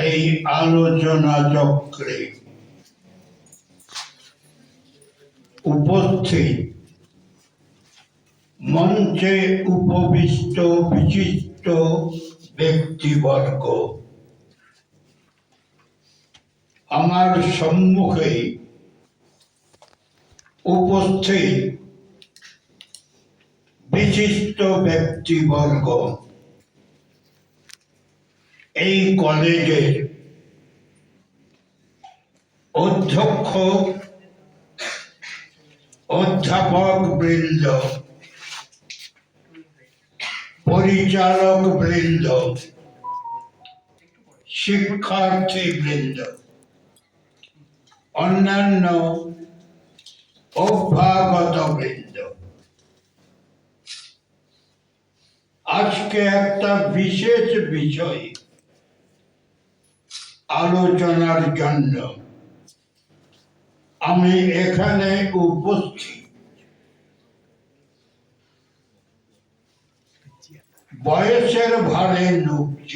এই আলোচনা চক্রে উপস্থিত মঞ্চে উপবিষ্ট বিশিষ্ট ব্যক্তিবর্গ, আমার সম্মুখে উপস্থিত বিশিষ্ট ব্যক্তিবর্গ, এই কলেজের অধ্যক্ষ, অধ্যাপক বৃন্দ, পরিচালক বৃন্দ, শিক্ষার্থী বৃন্দ, অন্যান্য অভ্যাগত বৃন্দ, আজকে একটা বিশেষ বিষয় আলোচনার জন্য আমি এখানে উপস্থিত। বয়সের ভারে নুব্জ,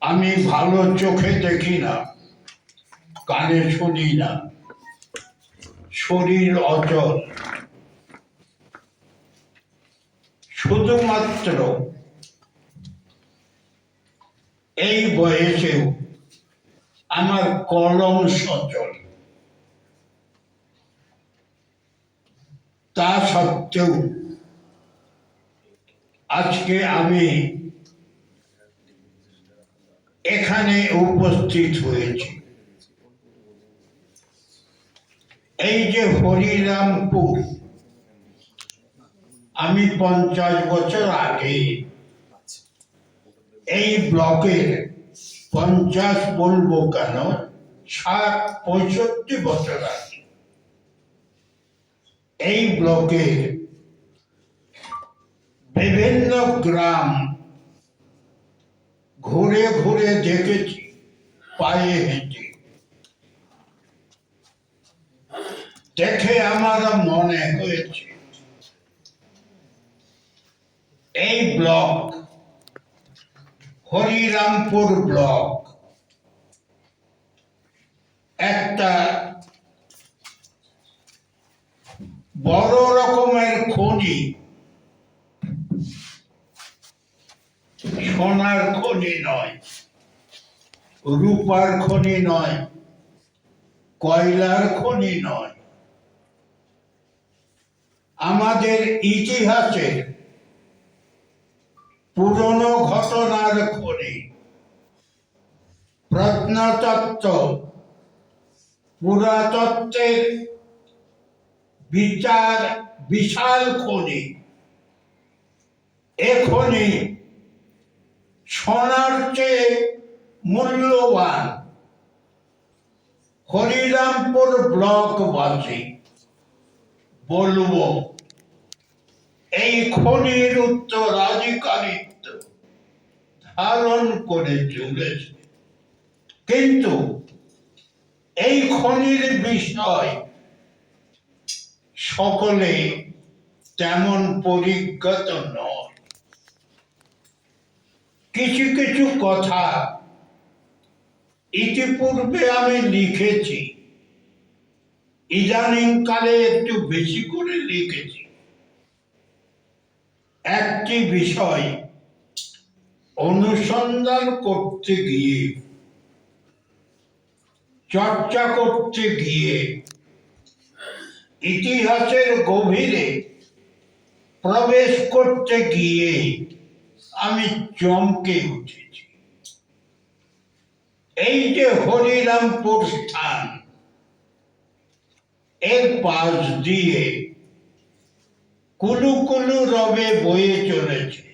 আমি ভালো চোখে দেখি না, কানে শুনি না, শরীর অচল। শুধুমাত্র এই বয়সেও আমার কলম সচল। তা সত্ত্বেও আজকে আমি এখানে উপস্থিত হয়েছি। এই যে হরিরামপুর, আমি 50 বছর আগে এই ব্লকের 50 বলবো কেন, 65 বছর আগে এই ব্লকের বিভিন্ন গ্রাম ঘুরে ঘুরে দেখেছি, পায়ে হেঁটে। দেখে আমার মনে হয়েছে এই ব্লক, হরিরামপুর ব্লক, একটা বড় রকমের খনি, সোনার খনি নয়, রূপার খনি নয়, কয়লার খনি নয়, আমাদের ইতিহাসের পুরনো ঘটনার খনি, প্রত্নতত্ত্ব, পুরাতত্ত্বের বিচার বিশাল খনি। এ খনি সোনার চেয়ে মূল্যবান। হরিরামপুর ব্লকবাসী বলবো, এই খনির উত্তরাধিকারিত্ব ধারণ করে চলেছে, কিন্তু এই খনির বিষয় সকলে তেমন পরিজ্ঞাত নয়। কিছু কিছু কথা ইতিপূর্বে আমি লিখেছি, ইদানিং কালে একটু বেশি করে লিখেছি। একটি বিষয় অনুসন্ধান করতে গিয়ে, চর্চা করতে গিয়ে, ইতিহাসের গভীরে প্রবেশ করতে গিয়ে আমি চমকে উঠেছি। এই যে হরিরামপুর স্থান, এর পাশ দিয়ে কুলু কুলু রবে বয়ে চলেছে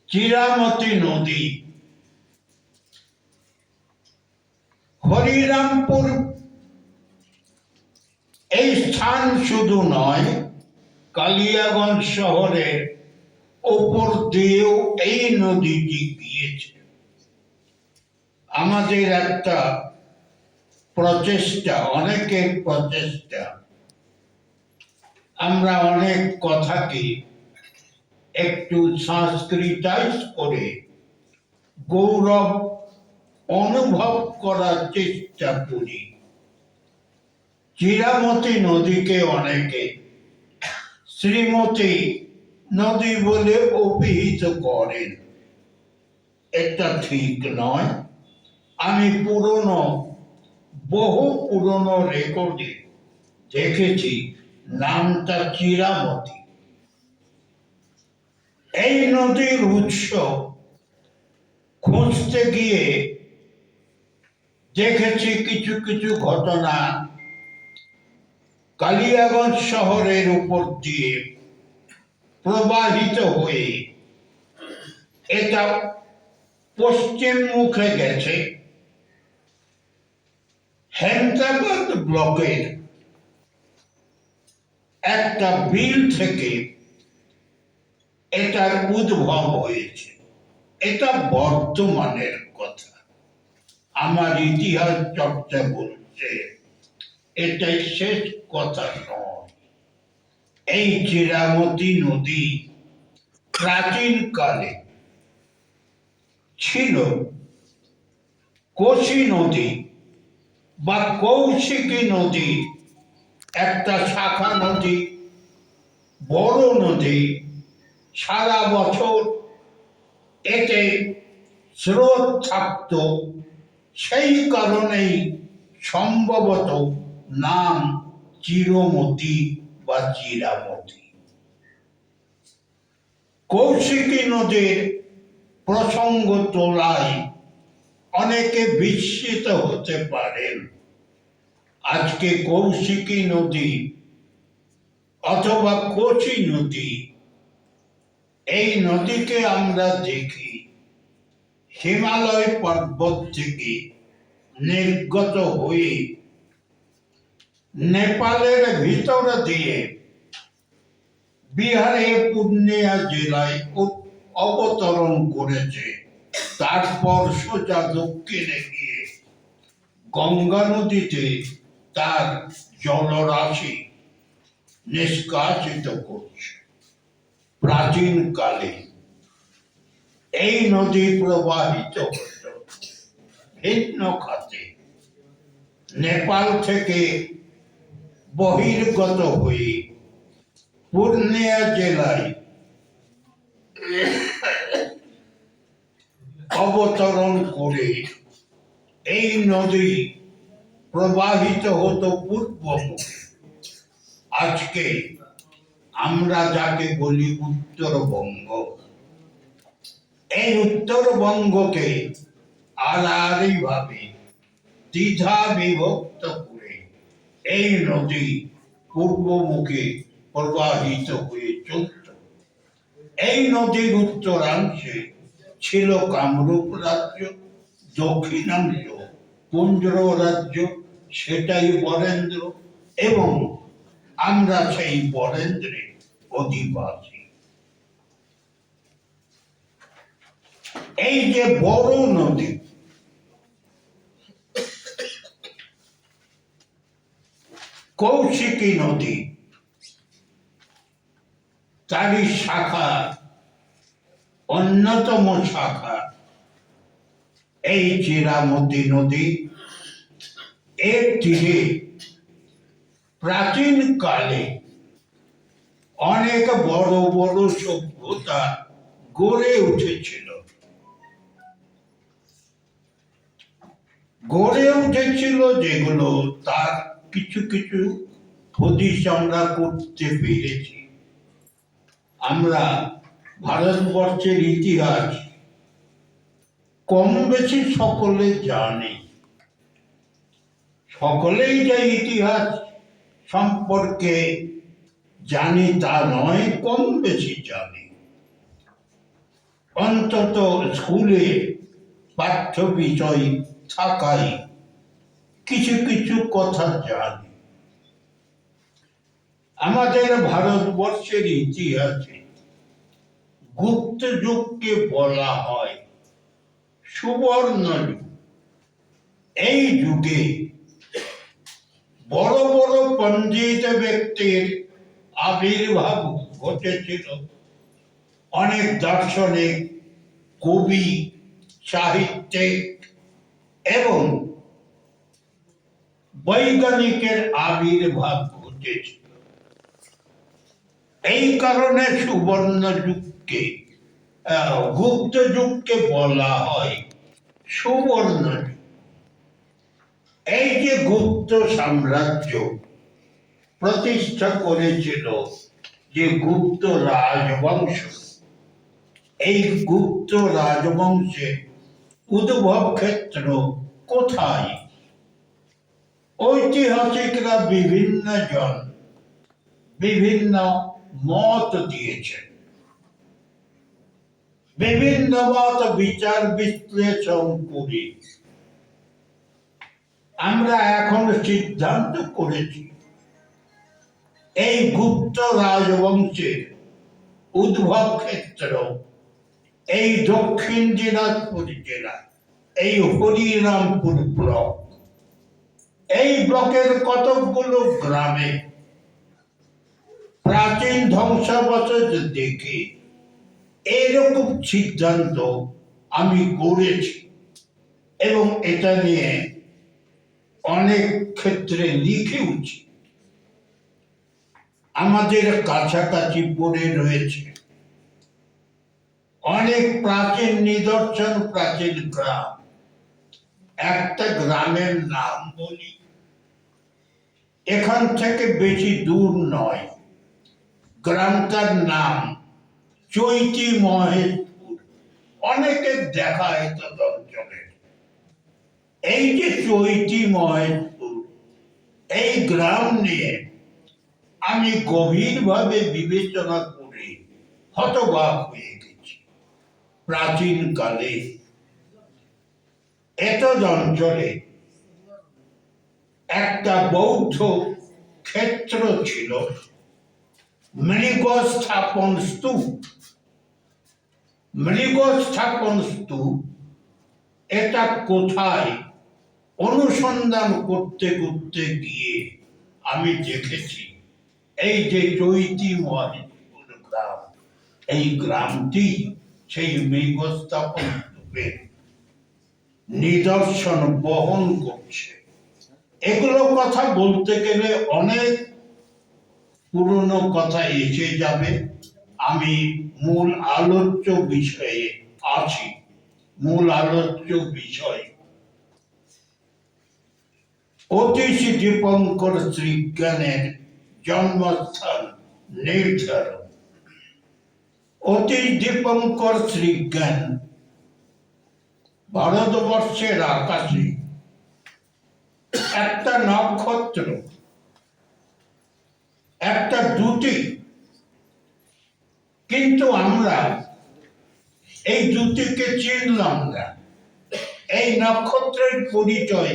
চিরামতি নদী। হরিরামপুর এই স্থান শুধু নয়, কালিয়াগঞ্জ শহরের উপর দিয়েও এই নদীটি গিয়েছে। আমাদের একটা প্রচেষ্টা, অনেকের প্রচেষ্টা, আমরা অনেক কথাকে একটু সংস্কৃতাইজ করে গৌরব অনুভব করার চেষ্টা করি। চিরামতি নদীকে অনেকে শ্রীমতী নদী বলে অভিহিত করেন। এটা ঠিক নয়। আমি বহু পুরনো রেকর্ডে দেখেছি নামটা চিরামতি। এই নদীর উৎস খুঁজতে গিয়ে দেখেছি কিছু কিছু ঘটনা কালিয়াগঞ্জ শহরের উপর দিয়ে প্রবাহিত হয়ে এটা পশ্চিম মুখে গেছে হেমতাবাদ ব্লকের একটা বিল থেকে এটার উদ্ভব হয়েছে। এটা বর্তমানের কথা। আমার ইতিহাস চর্চা বলছে এটাই শেষ কথা নয়। এই চিরামতি নদী প্রাচীন কালে ছিল কোশি নদী বা কৌশিকী নদী, একটা শাখা নদী, বড় নদী। সারা বছর এতে স্রোত থাকত, সেই কারণেই সম্ভবত নাম চিরমতি বা চিরামতি। কৌশিকী নদীর প্রসঙ্গ তোলায় অনেকে বিস্মিত হতে পারেন। আজকে কৌশিকী নদী অথবা কোশি নদী, এই নদীকে আমরা দেখি হিমালয় পর্বত থেকে নির্গত হয়ে নেপালের ভিতর দিয়ে বিহারের পূর্ণিয়া জেলায় অবতরণ করেছে। তারপর সোজা দক্ষিণে গিয়ে গঙ্গা নদীতে তার জলরাশি নিষ্কাশিত করছে। প্রাচীন কালে এই নদী প্রবাহিত হত ভিন্ন খাতে, নেপাল থেকে বহির্গত হয়ে পূর্ণিয়া জেলায় অবতরণ করে এই নদী প্রবাহিত হতো পূর্বমুখে। আজকে আমরা যাকে বলি উত্তরবঙ্গ, এই উত্তরবঙ্গকে আড়াআড়িভাবে দ্বিধা বিভক্ত করে এই নদী পূর্বমুখে প্রবাহিত হয়ে চলত। এই নদীর উত্তরাংশে ছিল কামরূপ রাজ্য, দক্ষিণাংশ পুঞ্জ রাজ্য, সেটাই বরেন্দ্র, এবং আমরা সেই বরেন্দ্রের অধিবাসী। এই যে বড় নদী, কৌশিকী নদী, তারই শাখা, অন্যতম শাখা এই চিরামতি নদী। এর তীরে প্রাচীন কালে অনেক বড় বড় সভ্যতা গড়ে উঠেছিল। যেগুলো তার কিছু কিছু হদিশ আমরা করতে পেরেছি। আমরা ভারতবর্ষের ইতিহাস কম বেশি সকলে জানি। সকলেই যে ইতিহাস সম্পর্কে জানি তা নয়, কম বেশি জানি। অন্তত স্কুলে পাঠ্য বিষয় থাকায় কিছু কিছু কথা জানি। আমাদের ভারতবর্ষের ইতিহাসে গুপ্ত যুগকে বলা হয় সুবর্ণ যুগ। এই যুগে বড় বড় পণ্ডিত ব্যক্তির আবির্ভাব ঘটেছিল। অনেক দার্শনিক, কবি, সাহিত্যিক এবং বৈজ্ঞানিকের আবির্ভাব ঘটেছিল। এই কারণে সুবর্ণ যুগকে, গুপ্ত যুগকে বলা হয় সুবর্ণ যুগ। এই যে গুপ্ত সাম্রাজ্য প্রতিষ্ঠা করেছিল যে গুপ্ত রাজবংশ, এই গুপ্ত রাজবংশের উদ্ভব ক্ষেত্র কোথায়? ঐতিহাসিকরা বিভিন্ন জন বিভিন্ন মত দিয়েছেন, বিভিন্ন মত বিচার বিশ্লেষণ করে আমরা এখন সিদ্ধান্ত করেছি এই গুপ্ত রাজবংশের উদ্ভব ক্ষেত্র এই দক্ষিণ দিনাজপুর জেলা, এই হরিরামপুর ব্লক। এই ব্লকের কতকগুলো গ্রামে প্রাচীন ধ্বংসাবশেষ দেখে এইরকম সিদ্ধান্ত আমি করেছি এবং এটা নিয়ে অনেক ক্ষেত্রে লিখেওছি। আমাদের কাছাকাছি পড়ে রয়েছে অনেক প্রাচীন নিদর্শন, প্রাচীন গ্রাম। একটা গ্রামের নাম বলি, এখান থেকে বেশি দূর নয়, গ্রামটার নাম চৈতি মহেশপুর। অনেকের দেখা এত অঞ্চলে। এই যে চৈতি মহেশপুর, এই গ্রাম নিয়ে আমি গভীরভাবে বিবেচনা করে হতবাক হয়ে গেছি। প্রাচীন কালে এত অঞ্চলে একটা বৌদ্ধ ক্ষেত্র ছিল, মৃগ স্থাপন স্তূপ। মৃগ স্থাপন স্তূপ এটা কোথায় অনুসন্ধান করতে করতে গিয়ে আমি দেখেছি এই যে চৈতি মহেশপুর গ্রাম, এই গ্রামটি সেই মৃগ স্থাপন স্তূপের নিদর্শন বহন করছে। এগুলো কথা বলতে গেলে অনেক পুরনো কথা এসে যাবে। আমি মূল আলোচ্য বিষয়ে আছি। মূল আলোচ্য বিষয় অতীশ দীপঙ্কর শ্রীজ্ঞানের জন্মস্থান নির্ধারণ। অতীশ দীপঙ্কর শ্রীজ্ঞান ভারতবর্ষের আকাশে একটা নক্ষত্র, একটা দুটি, কিন্তু আমরা এই দুটিকে চিনলাম না। এই নক্ষত্রের পরিচয়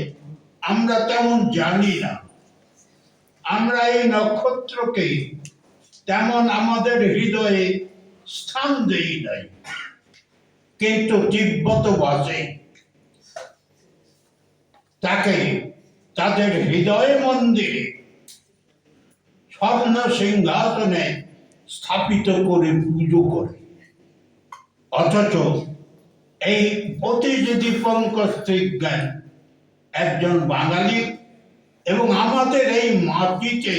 আমরা তেমন জানি না। আমরা এই নক্ষত্রকে তেমন আমাদের হৃদয়ে স্থান দেই নাই, কিন্তু তিব্বতবাসী তাকে তাদের হৃদয় মন্দিরে স্বর্ণ সিংহাসনে স্থাপিত করে পুজো করে। অথচ এই অতীশ দীপঙ্কর শ্রীজ্ঞান একজন বাঙালি এবং আমাদের এই মাটিতে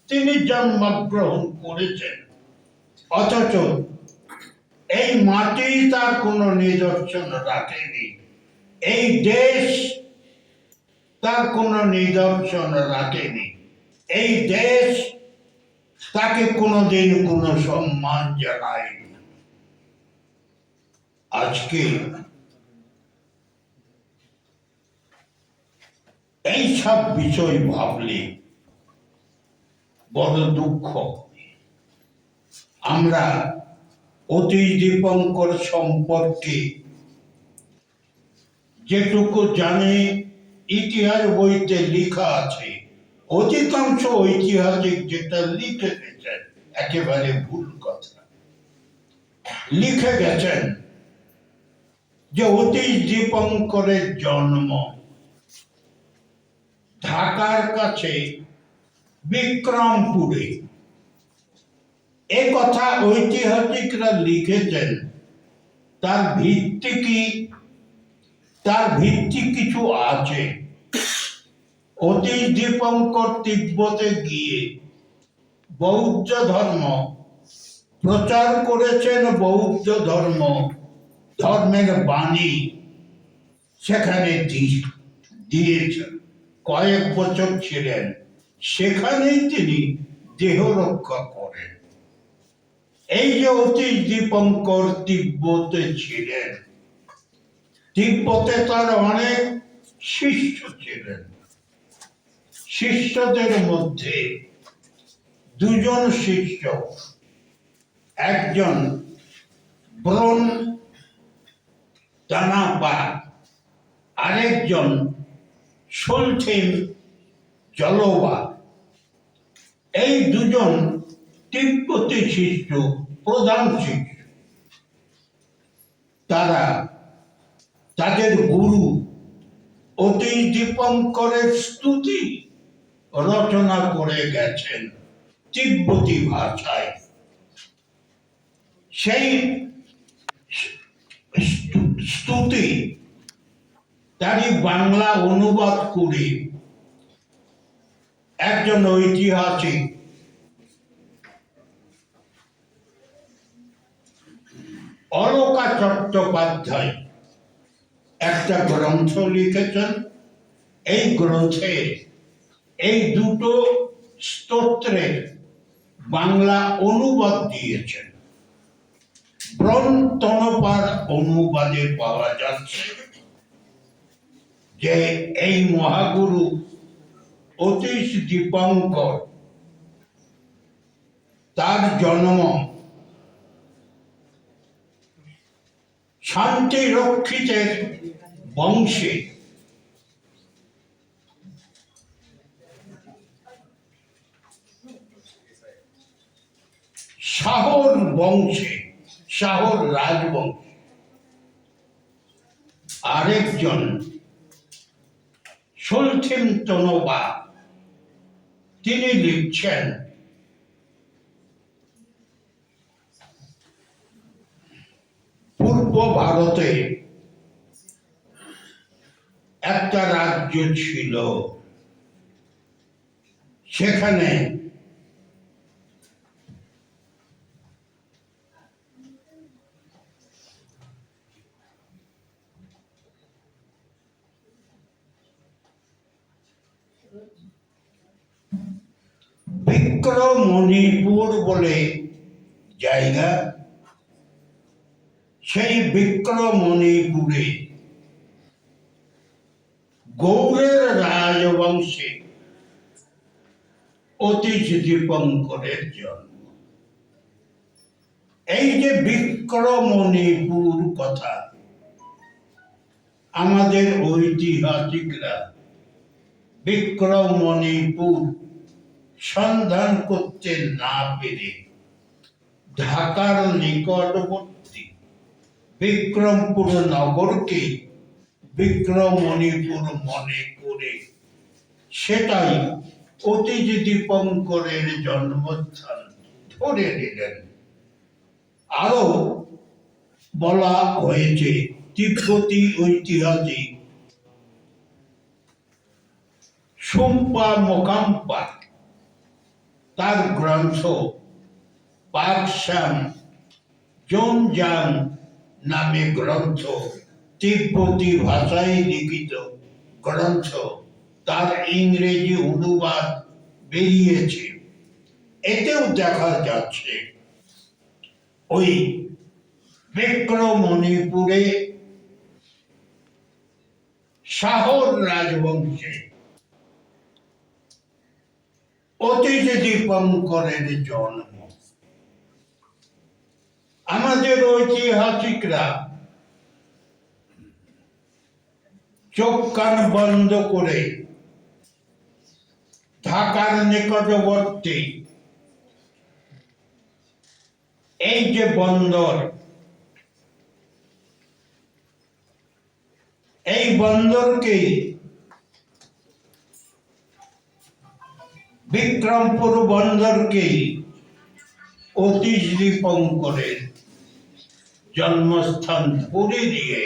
তিনি জন্মগ্রহণ করেছেন। অথচ এই মাটি তার কোনো নিদর্শন রাখেনি, এই দেশ তার কোনো নিদর্শন রাখেনি, এই দেশ তাকে কোনোদিন কোনো সম্মান জানায়নি। আজকে এই সব বিষয় ভাবলে বড় দুঃখ। আমরা অতীশ দীপঙ্কর সম্পর্কে যেটুকু জানি ইতিহাস বইতে লেখা আছে, অধিকাংশ ঐতিহাসিক যেটা লিখে গেছেন একেবারে ভুল কথা। লিখে গেছেন যে অতীশ দীপঙ্করের জন্ম ঢাকার কাছে বিক্রমপুরে। এ কথা ঐতিহাসিকরা লিখেছেন। তার ভিত্তি কি? তার ভিত্তি কিছু আছে। অতীশ দীপঙ্কর তিব্বতে গিয়ে বৌদ্ধ ধর্ম প্রচার করেছেন। বৌদ্ধ ধর্মের বাণী সেখানে দিয়েছেন। কয়েক বছর ছিলেন সেখানেই, তিনি দেহ রক্ষা করেন। এই যে অতীশ দীপঙ্কর তিব্বতে ছিলেন, তিব্বতে তার অনেক শিষ্য ছিলেন। শিষ্যদের মধ্যে দুজন শিষ্য, একজন ব্রণ দানাপা, আরেকজন সোলথেন জলবা। এই দুজন তিব্বতী শিষ্য, প্রধান শিষ্য। তারা তাদের গুরু অতীশ দীপঙ্করের স্তুতি রচনা করে গেছেন তিব্বতী ভাষায়। সেই স্তুতি তারই বাংলা অনুবাদ করে একজন ঐতিহাসিক অলকা চট্টোপাধ্যায় একটা গ্রন্থ লিখেছেন। এই গ্রন্থে এই দুটো স্তোত্রের বাংলা অনুবাদ দিয়েছেন। ব্রন্তনপার অনুবাদে পাওয়া যাচ্ছে যে এই মহাগুরু অতীশ দীপঙ্কর, তার জন্ম শান্তি রক্ষিতের বংশে। শাহর বংশে, শাহর রাজবংশে। আরেকজন সোলথেন তনবা, তিনি লিখছেন পূর্ব ভারতে একটা রাজ্য ছিল, সেখানে বিক্রমণিপুর বলে জায়গা। সেই বিক্রমণিপুরে গৌড়ের রাজবংশে অতীশ দীপঙ্করের জন্ম। এই যে বিক্রমণিপুর কথা আমাদের ঐতিহাসিকরা বিক্রমণিপুর সন্ধান করতে না পেরে ঢাকার নিকটবর্তী বিক্রমপুর নগরকে বিক্রমণিপুর মনে করে সেটাই অতীশ দীপঙ্করের জন্মস্থান ধরে নিলেন। আরো বলা হয়েছে, তিব্বতী ঐতিহাসিক সুম্পা মোকাম্পা তার গ্রন্থ পাকসাম জোনজাং নামে গ্রন্থ, তিব্বতী ভাষায় লিখিত গ্রন্থ, তার ইংরেজি অনুবাদ বেরিয়েছে। এতেও দেখা যাচ্ছে ওই বিক্রমণিপুরে শাহর রাজবংশে অতীশ দীপঙ্করের জন্ম। আমাদের ঐতিহাসিকরা চোখ কান বন্ধ করে ঢাকার নিকটবর্তী এই যে বন্দর, এই বন্দরকেই বিক্রমপুর বন্দরকেই অতীশ দীপঙ্করের জন্মস্থান পুরী দিয়ে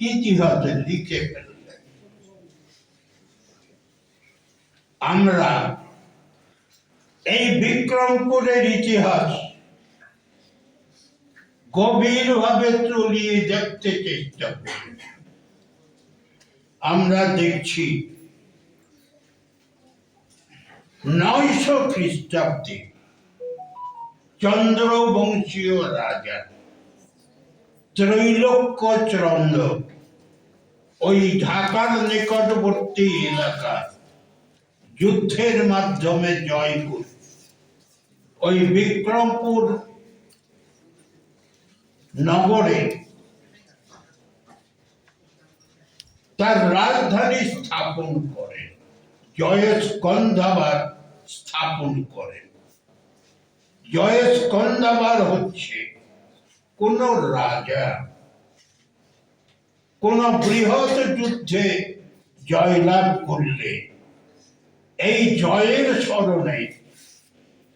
ইতিহাসে লিখে ফেললেন। আমরা এই বিক্রমপুরের ইতিহাস গভীরভাবে তলিয়ে দেখতে চেষ্টা করি। আমরা দেখছি 900 খ্রিস্টাব্দে চন্দ্রবংশীয় রাজা ত্রৈলোক্য চন্দ্র ওই ঢাকার নিকটবর্তী এলাকা যুদ্ধের মাধ্যমে জয় করে ওই বিক্রমপুর নগরে তার রাজধানী স্থাপন করেন, জয়স্কন্ধাবার স্থাপন করেন। জয়স্কন্ধাবার হচ্ছে কোন রাজা কোন বৃহৎ যুদ্ধে জয়লাভ করলে এই জয়ের স্মরণে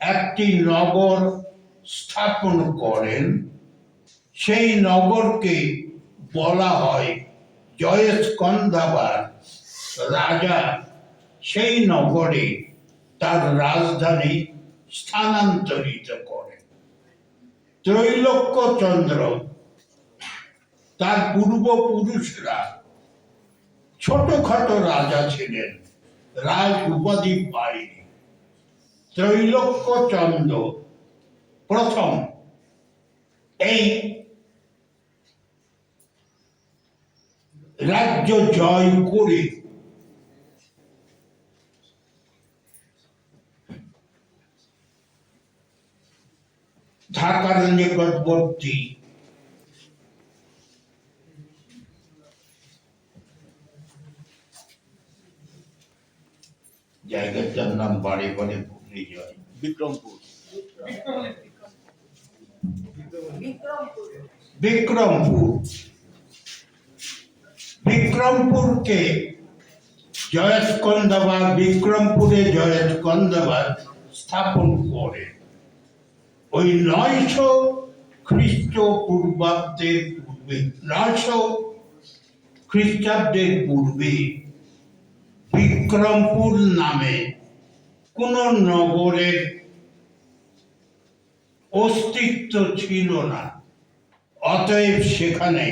একটি নগর স্থাপন করেন, সেই নগরকে বলা হয় জয়স্কন্ধাবার। রাজা সেই নগরে তার রাজধানী স্থানান্তরিত করেন। ত্রৈলোক্য চন্দ্র তার পূর্বপুরুষরা ছোটখাটো রাজা ছিলেন, রাজ উপাধি পায়নি। ত্রৈলোক্য চন্দ্র প্রথম এই রাজ্য জয় করে ঢাকার নিকটবর্তী জায়গাটার নাম বাড়ি বাড়ি ভুলে যায়, বিক্রমপুর। বিক্রমপুর। বিক্রমপুরকে জয়স্কন্ধাবার, বিক্রমপুরে জয়স্কন্ধাবার স্থাপন করে ওই 900 খ্রিস্টপূর্বাব্দের পূর্বে, 900 খ্রিস্টাব্দের পূর্বে বিক্রমপুর নামে কোন নগরের অস্তিত্ব ছিল না। অতএব সেখানে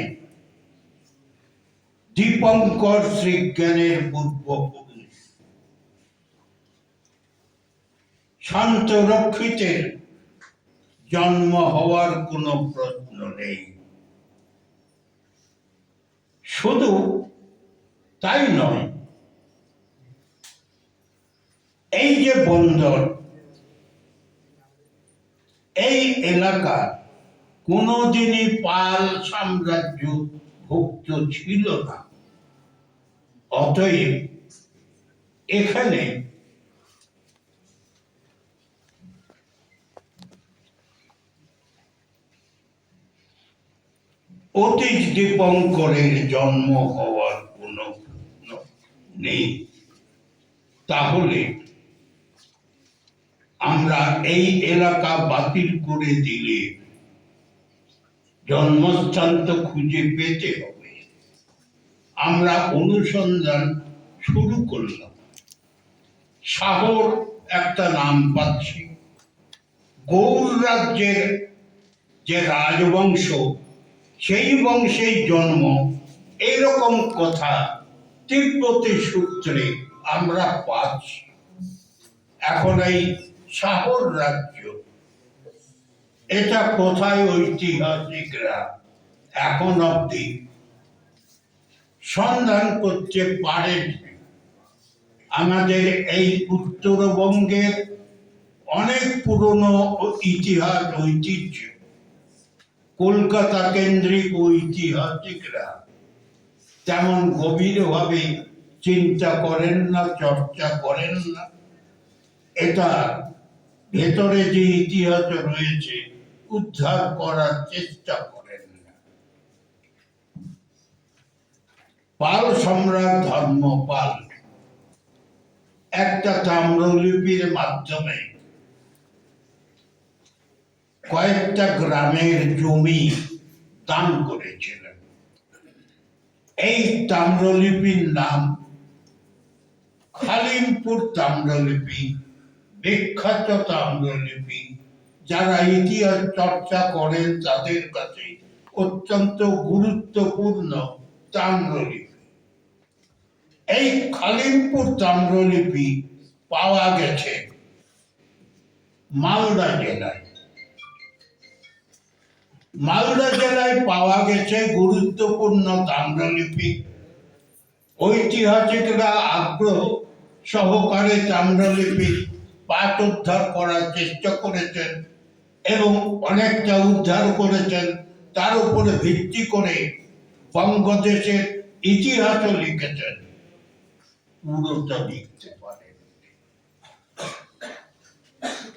দীপঙ্কর শ্রীজ্ঞানের পূর্বপুরুষ শান্ত রক্ষিতের জন্ম হওয়ার কোনো প্রশ্ন নেই। শুধু তাই নয়, এই যে বন্দর, এই এলাকা কোনোদিনই পাল সাম্রাজ্য ভুক্ত ছিল না। অতএব এখানে অতীশ দীপঙ্করের জন্ম হওয়ার কোনো প্রশ্ন নেই। তাহলে আমরা এই এলাকা বাতিল করে দিলে জন্মস্থান তো খুঁজে পেতে হবে। আমরা অনুসন্ধান শুরু করলাম, শাহর একটা নাম পাচ্ছি, গৌড় রাজ্যের যে রাজবংশ, সেই বংশেই জন্ম, এইরকম কথা তিব্বতী সূত্রে আমরা পাচ্ছি। এখন এই শাহর রাজ্য, এটা কোথায় ঐতিহাসিকরা এখন অব্দি সন্ধান করতে পারেনি। আমাদের এই উত্তরবঙ্গের অনেক পুরনো ইতিহাস ঐতিহ্য কলকাতা কেন্দ্রিক ঐতিহাসিকরা তেমন গভীরভাবে চিন্তা করেন না, চর্চা করেন না। এটা ভেতরে যে ইতিহাস রয়েছে উদ্ধার করার চেষ্টা করেন না। পাল সম্রাট ধর্মপাল একটা তাম্রলিপির মাধ্যমে কয়েকটা গ্রামের জমি দান করেছিলেন। এই তাম্রলিপির নাম খালিমপুর তাম্রলিপি, বিখ্যাত তাম্রলিপি। যারা ইতিহাস চর্চা করেন তাদের কাছে অত্যন্ত গুরুত্বপূর্ণ তাম্রলিপি। এই খালিমপুর তাম্রলিপি পাওয়া গেছে মালদা জেলায়। মালদা জেলায় পাওয়া গেছে গুরুত্বপূর্ণ তাম্রলিপি। ঐতিহাসিকরা আগ্রহ সহকারে তাম্রলিপি পাঠ উদ্ধার করার চেষ্টা করেছেন এবং অনেকটা উদ্ধার করেছেন। তার উপরে ভিত্তি করে বঙ্গদেশের ইতিহাসও লিখেছেন। পুরোটা লিখতে পারেন।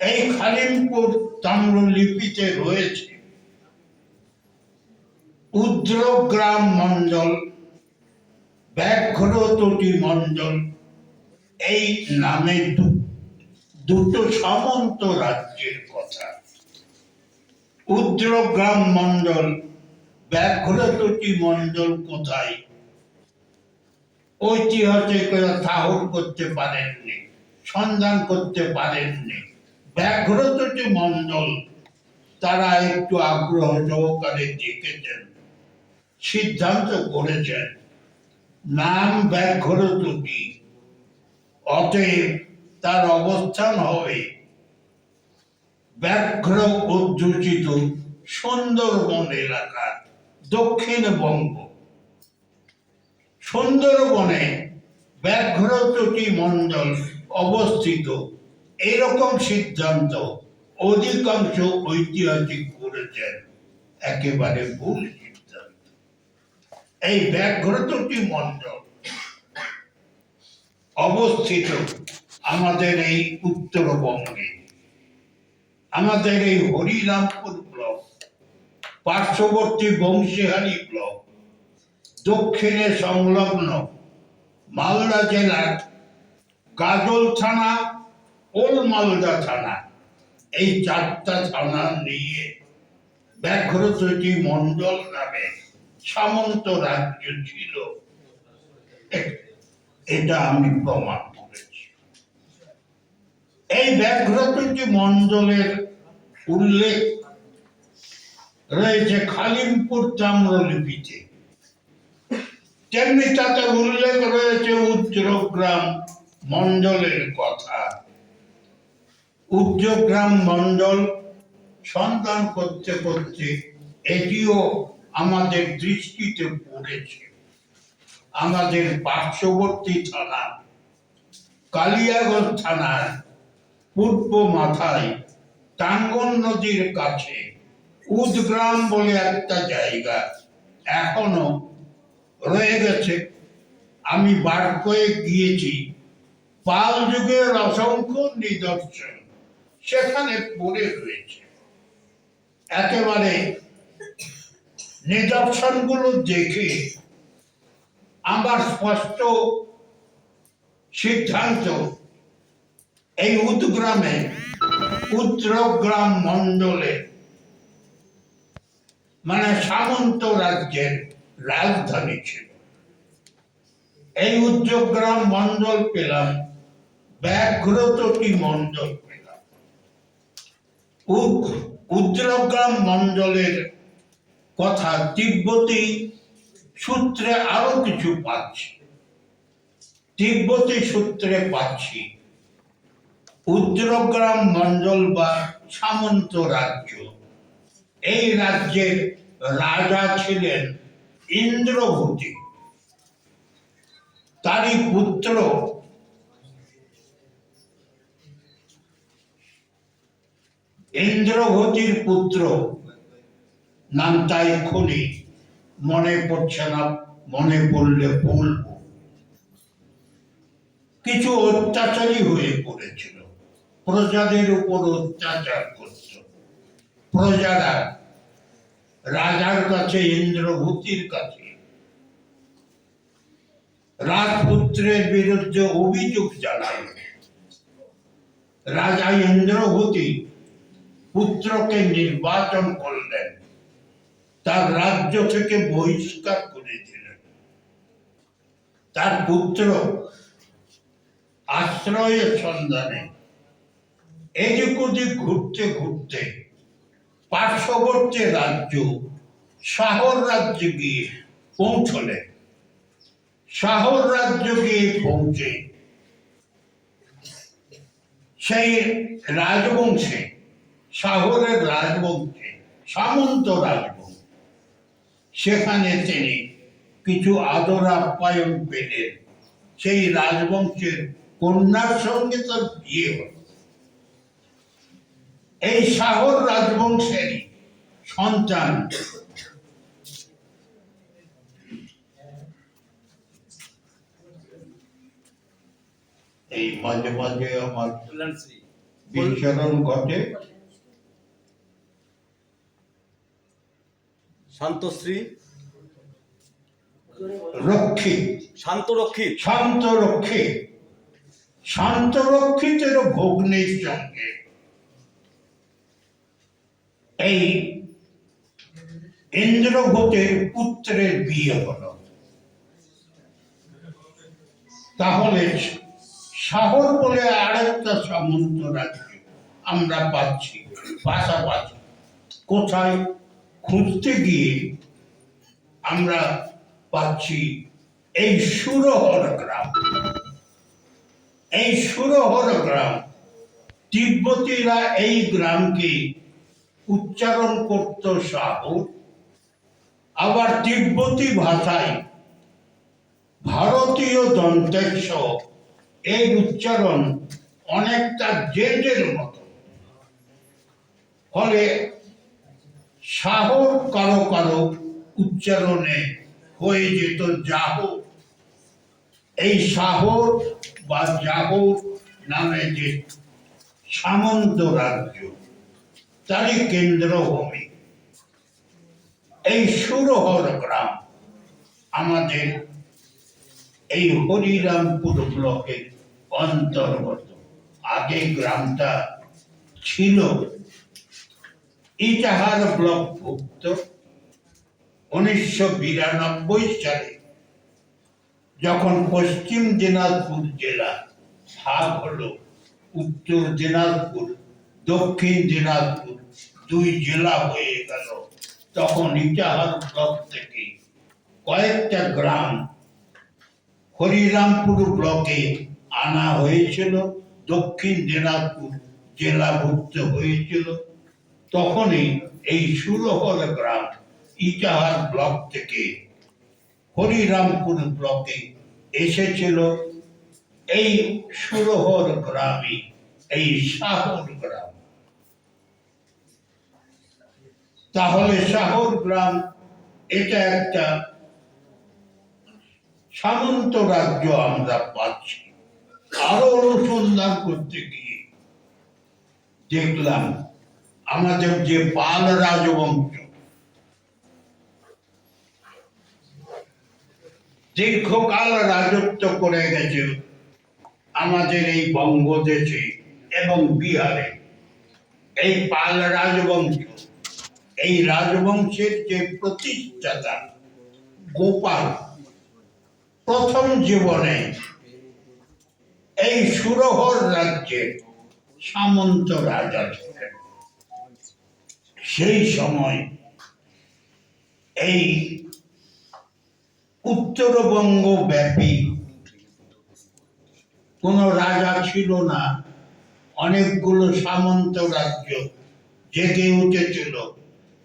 এই খালিমপুর তাম্রলিপিতে রয়েছে উদ্রগ্রাম মণ্ডল, ব্যাঘ্রতটি মণ্ডল এই নামে দুটো সামন্ত রাজ্যের কথা। উদ্রগ্রাম মণ্ডল, ব্যাঘ্রতটি মণ্ডল কোথায় ঐতিহাসিকরা ঠাহর করতে পারেননি, সন্ধান করতে পারেননি। ব্যাঘ্রতটি মণ্ডল তারা একটু আগ্রহ সহকারে দেখেছেন, সিদ্ধান্ত করেছেন নাম ব্যাঘ্রতটি, অতএব তার অবস্থান হবে ব্যাঘ্র অধ্যুষিত সুন্দরবন এলাকা, দক্ষিণবঙ্গ। সুন্দরবনে ব্যাঘ্রতটি মণ্ডল অবস্থিত, এরকম সিদ্ধান্ত অধিকাংশ ঐতিহাসিক করেছেন। একেবারে ভুল সিদ্ধান্ত। এই ব্যাঘ্রতটি মণ্ডল অবস্থিত আমাদের এই উত্তরবঙ্গে, আমাদের এই হরিরামপুর ব্লক, পার্শ্ববর্তী বংশীহারি ব্লক, দক্ষিণে সংলগ্ন মালদা জেলার গাজল থানা, ওল্ড মালদা থানা, এই চারটা থানা নিয়ে ব্যাঘ্রতটি মণ্ডল নামে সামন্ত রাজ্য ছিল। এটা আমি প্রমাণ করেছি। এই ব্যাঘ্রতটি মণ্ডলের উল্লেখ রয়েছে খালিমপুর তাম্রলিপিতে, তেমনি তাতে উল্লেখ রয়েছে উদ্রগ্রাম মণ্ডলের কথা। উদ্রগ্রাম মণ্ডল সন্ধান করতে করতে এটিও আমাদের দৃষ্টিতে পড়েছে। আমাদের পার্শ্ববর্তী থানা কালিয়াগঞ্জ থানার পূর্ব মাথায় টাঙ্গন নদীর কাছে উদগ্রাম বলে একটা জায়গা এখনো রয়ে গেছে। আমি বার করে গিয়েছি, পাল যুগের অসংখ্য নিদর্শন সেখানে পড়ে রয়েছে। একেবারে নিদর্শনগুলো দেখে আমার স্পষ্ট সিদ্ধান্ত, এই উদগ্রামে উদ্রগ্রাম মণ্ডলে মানে সামন্ত রাজ্যের রাজধানী ছিল। এই উদ্রগ্রাম মণ্ডল পেলাম, ব্যাঘ্রতটি মণ্ডল পেলাম। উদ্রগ্রাম মণ্ডলের কথা তিব্বতী সূত্রে আরো কিছু পাচ্ছি। তিব্বতী সূত্রে পাচ্ছি উদ্রগ্রাম মণ্ডল বা সামন্ত রাজ্য, এই রাজ্যের রাজা ছিলেন ইন্দ্রভূতি। তারই পুত্র ইন্দ্রভূতির পুত্র নাম তাই এক্ষুনি মনে পড়ছে না, মনে পড়লে বলব। কিছু অত্যাচারী হয়ে পড়েছিল, প্রজাদের উপর অত্যাচার করত। প্রজারা রাজার কাছে, ইন্দ্রভূতির কাছে রাজপুত্রের বিরুদ্ধে অভিযোগ জানায়। রাজা ইন্দ্রভূতি পুত্রকে নির্বাচন করলেন, তার রাজ্য থেকে বহিষ্কার করে দিলেন। তার পুত্র আশ্রয়ের সন্ধানে এদিক ওদিক ঘুরতে ঘুরতে পার্শ্ববর্তী রাজ্য শাহর রাজ্যে গিয়ে পৌঁছলেন। শাহর রাজ্য গিয়ে পৌঁছে সেই রাজবংশে, শাহরের রাজবংশে, সামন্ত রাজবংশ, সেখানে তিনি কিছু আদর আপ্যায়ন পেলেন। সেই রাজবংশের কন্যার সঙ্গে তার বিয়ে হল। এই শাহর রাজবংশেরই সন্তান এই মাঝে মাঝে আমার বিচরণ ঘটে। শান্তশ্রী রক্ষিত, শান্তরক্ষিত শান্তরক্ষিত, শান্তরক্ষিতের ভগ্নির সঙ্গে এই ইন্দ্রভোটের পুত্রের বিয়ে হল। তাহলে শাহর বলে আরেকটা সামন্ত রাজ্য আমরা পাচ্ছি পাশাপাশি। কোথায় খুঁজতে গিয়ে আমরা পাচ্ছি এই সুরহর গ্রাম। এই সুরহর গ্রাম, তিব্বতীরা এই গ্রামকে উচ্চারণ করত শাহর। আবার তিব্বতী ভাষায় ভারতীয় দন্তেশ এই উচ্চারণ অনেকটা জেজের মতো। ফলে শাহর কারো কারো উচ্চারণে হয়ে যেত জাহর। এই শাহর বা জাহর নামে যে সামন্ত রাজ্য, তারই কেন্দ্রভূমি এই সুরহর গ্রাম আমাদের এই হরিরামপুর ব্লকের অন্তর্গত। আগে গ্রামটা ছিল ইটাহার ব্লক ভুক্ত। 1992 সালে যখন পশ্চিম দিনাজপুর জেলা ভাগ হলো, উত্তর দিনাজপুর দক্ষিণ দিনাজপুর দুই জেলা হয়ে গেল, তখন ইটাহার ব্লক থেকে কয়েকটা গ্রাম হরিরামপুর ব্লকে আনা হয়েছিল, দক্ষিণ দিনাজপুর জেলাভুক্ত হয়েছিল। তখনই এই সুরহর গ্রাম ইটাহার ব্লক থেকে হরিরামপুর ব্লকে এসেছিল। এই সুরহর গ্রামই এই শাহর গ্রাম। তাহলে শাহর গ্রাম এটা একটা সামন্ত রাজ্য আমরা পাচ্ছি। আরো অনুসন্ধান করতে গিয়ে দেখলাম আমাদের যে পাল রাজবংশ দীর্ঘকাল রাজত্ব করে গেছে আমাদের এই বঙ্গদেশে এবং বিহারে, এই পাল রাজবংশ, এই রাজবংশের যে প্রতিষ্ঠাতা গোপাল প্রথম জীবনে এই সুরহর রাজ্যের সামন্ত রাজা ছিলেন। সেই সময় এই উত্তরবঙ্গ ব্যাপী কোন রাজা ছিল না। অনেকগুলো সামন্ত রাজ্য জেগে উঠেছিল,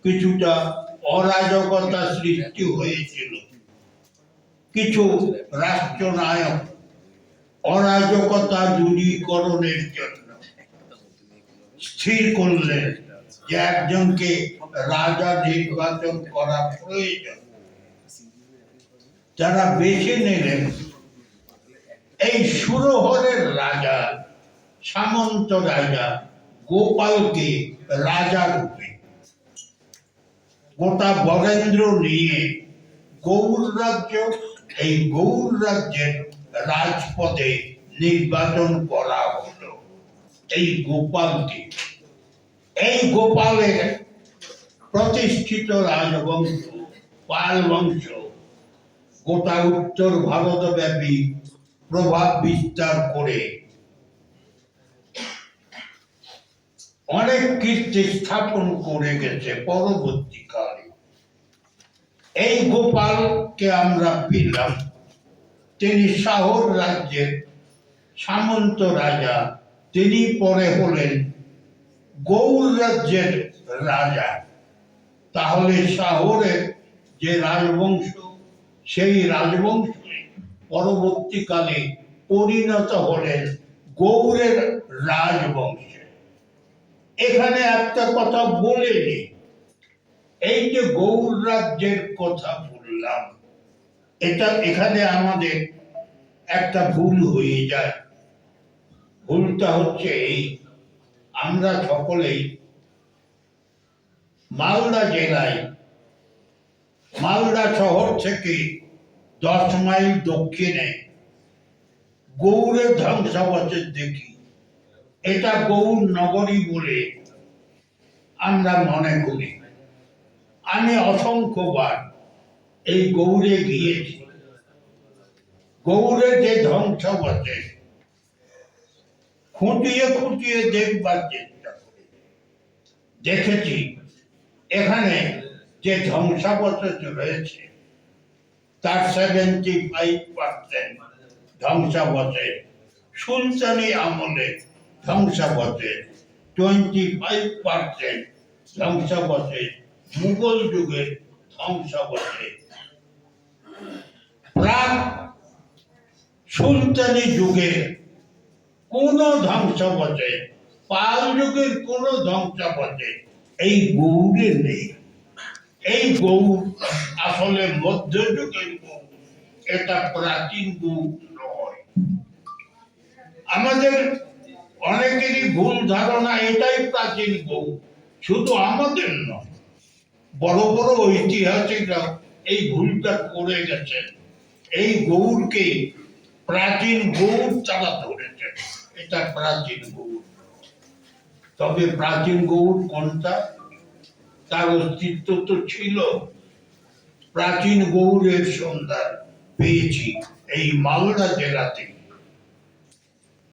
কিছুটা অরাজকতা সৃষ্টি হয়েছিল। কিছু রাষ্ট্রনায়ক অরাজকতা দূরীকরণের জন্য স্থির করলেন যে একজনকে রাজা নির্বাচন করা প্রয়োজন। যারা বেছে নিলেন এই সুরহরের রাজা, সামন্ত রাজা গোপালকে রাজা রূপে। গোটা বরেন্দ্র নিয়ে গৌড় রাজ্য, এই গৌড় রাজ্যের রাজপদে নির্বাচন করা হলো এই গোপালকে। এই গোপালের প্রতিষ্ঠিত রাজবংশ পাল বংশ গোটা উত্তর ভারতব্যাপী প্রভাব বিস্তার করে অনেক কীর্তি স্থাপন করে গেছে। পরবর্তীকালে এই গোপালকে আমরা পেলাম, তিনি শাহর রাজ্যের সামন্ত রাজা, তিনি পরে হলেন গৌড় রাজ্যের রাজা। তাহলে শাহরের যে রাজবংশ, সেই রাজবংশ পরবর্তীকালে পরিণত হলেন গৌড়ের রাজবংশে। এখানে একটা কথা বলে নিই, এই যে গৌড় রাজ্যের কথা বললাম, এটা এখানে আমাদের একটা ভুল হয়ে যায়। ভুলটা হচ্ছে এই, আমরা সকলেই মালদা জেলায়, মালদা শহর থেকে 10 মাইল দক্ষিণে গৌড়ের ধ্বংসাবশেষ দেখি। এটা গৌড় নগরী বলে আমরা মনে করি। আমি অসংখ্যবার এই গৌড়ে গিয়েছি। গৌড়ের যে ধ্বংসাবশেষ খুঁটিয়ে খুঁটিয়ে দেখবার চেষ্টা করি, দেখেছি এখানে যে ধ্বংসাবশেষ রয়েছে তার 75% ধ্বংসাবশেষ সুলতানি আমলে, ধ্বংসাবশেষ 25% ধ্বংসাবশেষ মুঘল যুগের ধ্বংসাবশেষ, প্রাক সুলতানি যুগের কোন ধ্বংসাবশেষ, পাল যুগের কোন ধ্বংসাবশেষ এই গৌড়ে নেই। এই গৌড় আসলে মধ্যযুগের গৌড়, এটা প্রাচীন গৌড় নয়। আমাদের অনেকেরই ভুল ধারণা এটাই প্রাচীন গৌড়। শুধু আমাদের নয়, বড় বড় ঐতিহাসিকরা এই ভুলটা করে গেছেন। এই গৌড়কে প্রাচীন গৌড় তারা ধরেছেন, এটা প্রাচীন গৌড়। তবে প্রাচীন গৌড় কোনটা, তার অস্তিত্ব তো ছিল। প্রাচীন গৌড়ের সন্ধান পেয়েছি এই মালদা জেলাতে।